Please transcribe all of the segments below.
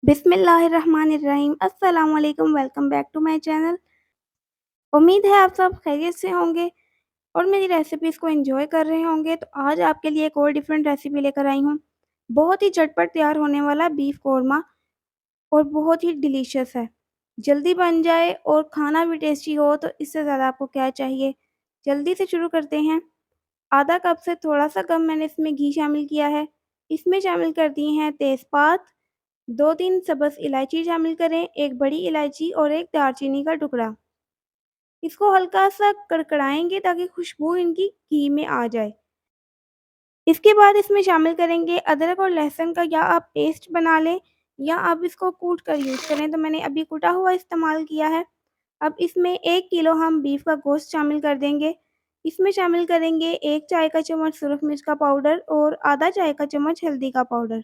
बिस्मिल्लाहिर्रहमानिर्रहीम अस्सलाम वालेकुम welcome back to my channel. उम्मीद है आप सब खैरियत से होंगे और मेरी रेसिपीज़ को एंजॉय कर रहे होंगे। तो आज आपके लिए एक और डिफरेंट रेसिपी लेकर आई हूँ। बहुत ही झटपट तैयार होने वाला बीफ कोरमा और बहुत ही डिलीशियस है। जल्दी बन जाए और खाना भी टेस्टी हो तो इससे ज़्यादा आपको क्या चाहिए। जल्दी से शुरू करते हैं। आधा कप से थोड़ा सा कम मैंने इसमें घी शामिल किया है। इसमें शामिल कर दिए हैं तेज़पात, 2-3 सब्ज़ इलायची शामिल करें, 1 बड़ी इलायची और 1 दालचीनी का टुकड़ा। इसको हल्का-सा कड़कड़ाएँगे ताकि खुशबू इनकी घी में आ जाए। इसके बाद इसमें शामिल करेंगे अदरक और लहसुन का या आप पेस्ट बना लें या आप इसको कूट कर यूज़ करें, तो मैंने अभी कूटा हुआ इस्तेमाल किया है। अब इसमें 1 किलो हम बीफ का गोश्त शामिल कर देंगे। इसमें शामिल करेंगे 1 चाय का चम्मच सुरख मिर्च का पाउडर और आधा चाय का चम्मच हल्दी का पाउडर।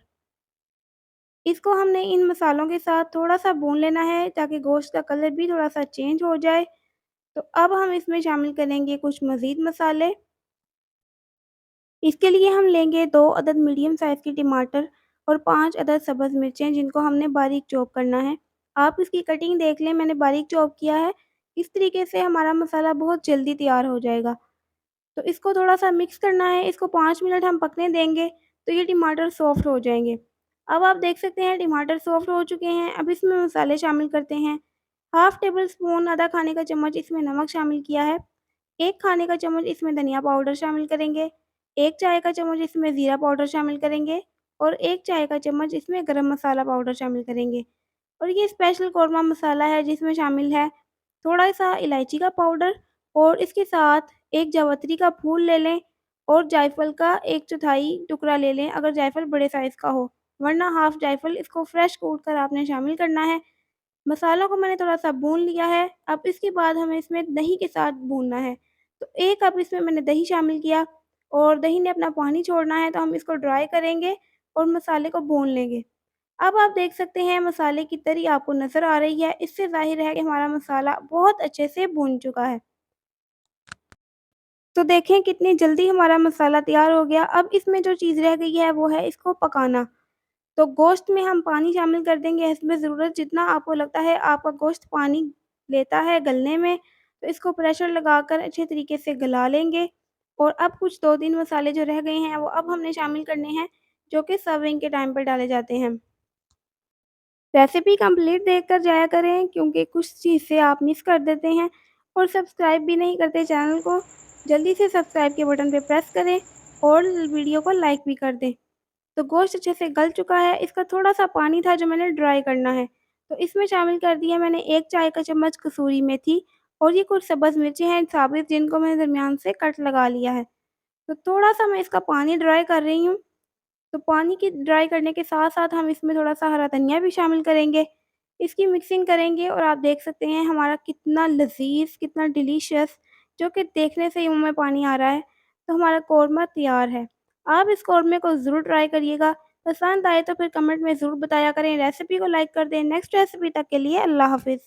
इसको हमने इन मसालों के साथ थोड़ा-सा भून लेना है ताकि गोश्त का कलर भी थोड़ा-सा चेंज हो जाए। तो अब हम इसमें शामिल करेंगे कुछ मज़ीद मसाले। इसके लिए हम लेंगे 2 अदद मीडियम साइज़ के टमाटर और 5 अदद सब्ज़ मिर्चें जिनको हमने बारीक चॉप करना है। आप इसकी कटिंग देख लें, मैंने बारीक चॉप किया है। इस तरीके से हमारा मसाला बहुत जल्दी तैयार हो जाएगा। तो इसको थोड़ा-सा मिक्स करना है, इसको 5 मिनट हम पकने देंगे, तो ये टमाटर सॉफ्ट हो जाएँगे। अब आप देख सकते हैं टमाटर सॉफ्ट हो चुके हैं, अब इसमें मसाले शामिल करते हैं। हाफ़ टेबल स्पून आधा खाने का चम्मच इसमें नमक शामिल किया है, 1 खाने का चम्मच इसमें धनिया पाउडर शामिल करेंगे, 1 चाय का चम्मच इसमें ज़ीरा पाउडर शामिल करेंगे और 1 चाय का चम्मच इसमें गरम मसाला पाउडर शामिल करेंगे। और ये स्पेशल कोरमा मसाला है जिसमें शामिल है थोड़ा-सा इलायची का पाउडर और इसके साथ 1 जावित्री का फूल ले लें और जायफल का 1/4 टुकड़ा ले लें अगर जायफल बड़े साइज़ का हो, वरना हाफ़ जायफल इसको फ्रेश कूट कर आपने शामिल करना है। मसालों को मैंने थोड़ा-सा भून लिया है, अब इसके बाद हमें इसमें दही के साथ भूनना है। तो 1 कप इसमें मैंने दही शामिल किया और दही ने अपना पानी छोड़ना है तो हम इसको ड्राई करेंगे और मसाले को भून लेंगे। अब आप देख सकते हैं मसाले की तरी आपको नज़र आ रही है, इससे ज़ाहिर है कि हमारा मसाला बहुत अच्छे से भून चुका है। तो देखें कितनी जल्दी हमारा मसाला तैयार हो गया। अब इसमें जो चीज़ रह गई है वो है इसको पकाना। तो गोश्त में हम पानी शामिल कर देंगे हस्ब ज़रूरत, जितना आपको लगता है आपका गोश्त पानी लेता है गलने में, तो इसको प्रेशर लगाकर अच्छे तरीके से गला लेंगे। और अब कुछ 2-3 मसाले जो रह गए हैं वो अब हमने शामिल करने हैं, जो कि सर्विंग के टाइम पर डाले जाते हैं। रेसिपी कंप्लीट देखकर जाया करें क्योंकि कुछ चीज़ें आप मिस कर देते हैं और सब्सक्राइब भी नहीं करते चैनल को। जल्दी से सब्सक्राइब के बटन पे प्रेस करें और वीडियो को लाइक भी कर दें। तो गोश्त अच्छे से गल चुका है, इसका थोड़ा-सा पानी था जो मैंने ड्राई करना है। तो इसमें शामिल कर दिया मैंने 1 चाय का चम्मच कसूरी मेथी और ये कुछ सब्ज़ मिर्चें हैं साबित जिनको मैंने दरमियान से कट लगा लिया है। तो थोड़ा-सा मैं इसका पानी ड्राई कर रही हूँ। तो पानी की ड्राई करने के साथ-साथ हम इसमें थोड़ा-सा हरा धनिया भी शामिल करेंगे। इसकी मिक्सिंग करेंगे और आप देख सकते हैं हमारा कितना लज़ीज़, कितना डिलीशियस, जो कि देखने से ही मुँह में पानी आ रहा है। तो हमारा कोरमा तैयार है। आप इस कोरमे को ज़रूर ट्राई करिएगा। पसंद आए तो फिर कमेंट में ज़रूर बताया करें। रेसिपी को लाइक कर दें। नेक्स्ट रेसिपी तक के लिए अल्लाह हाफ़िज़।